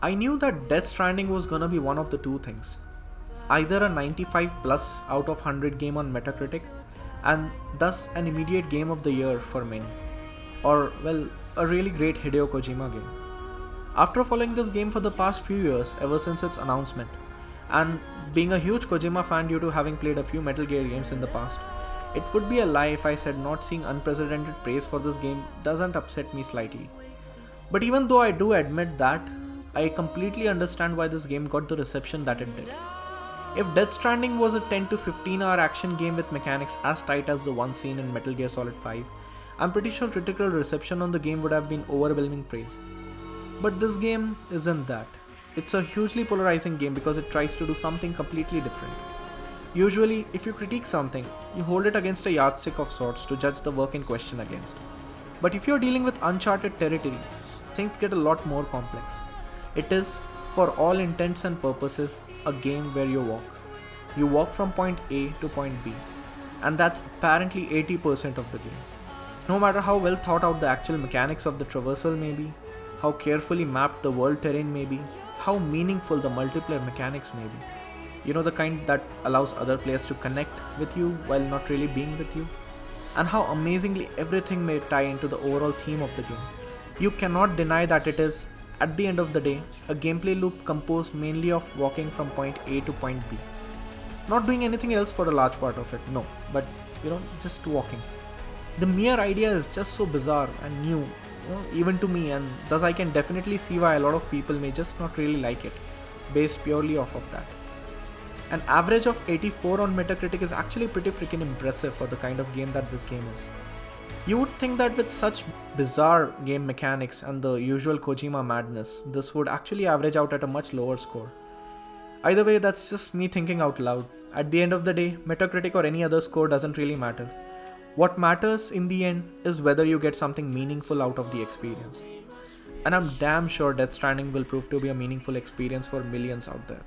I knew that Death Stranding was gonna be one of the two things. Either a 95 plus out of 100 game on Metacritic, and thus an immediate game of the year for many. Or, well, a really great Hideo Kojima game. After following this game for the past few years, ever since its announcement, and being a huge Kojima fan due to having played a few Metal Gear games in the past, it would be a lie if I said not seeing unprecedented praise for this game doesn't upset me slightly. But even though I do admit that, I completely understand why this game got the reception that it did. If Death Stranding was a 10 to 15 hour action game with mechanics as tight as the one seen in Metal Gear Solid 5, I'm pretty sure critical reception on the game would have been overwhelming praise. But this game isn't that. It's a hugely polarizing game because it tries to do something completely different. Usually, if you critique something, you hold it against a yardstick of sorts to judge the work in question against. But if you're dealing with uncharted territory, things get a lot more complex. It is, for all intents and purposes, a game where you walk. You walk from point A to point B, and that's apparently 80% of the game. No matter how well thought out the actual mechanics of the traversal may be, how carefully mapped the world terrain may be, how meaningful the multiplayer mechanics may be. You know, the kind that allows other players to connect with you while not really being with you, and how amazingly everything may tie into the overall theme of the game. You cannot deny that it is, at the end of the day, a gameplay loop composed mainly of walking from point A to point B. Not doing anything else for a large part of it, no, but just walking. The mere idea is just so bizarre and new, even to me, and thus I can definitely see why a lot of people may just not really like it, based purely off of that. An average of 84 on Metacritic is actually pretty freaking impressive for the kind of game that this game is. You would think that with such bizarre game mechanics and the usual Kojima madness, this would actually average out at a much lower score. Either way, that's just me thinking out loud. At the end of the day, Metacritic or any other score doesn't really matter. What matters in the end is whether you get something meaningful out of the experience. And I'm damn sure Death Stranding will prove to be a meaningful experience for millions out there.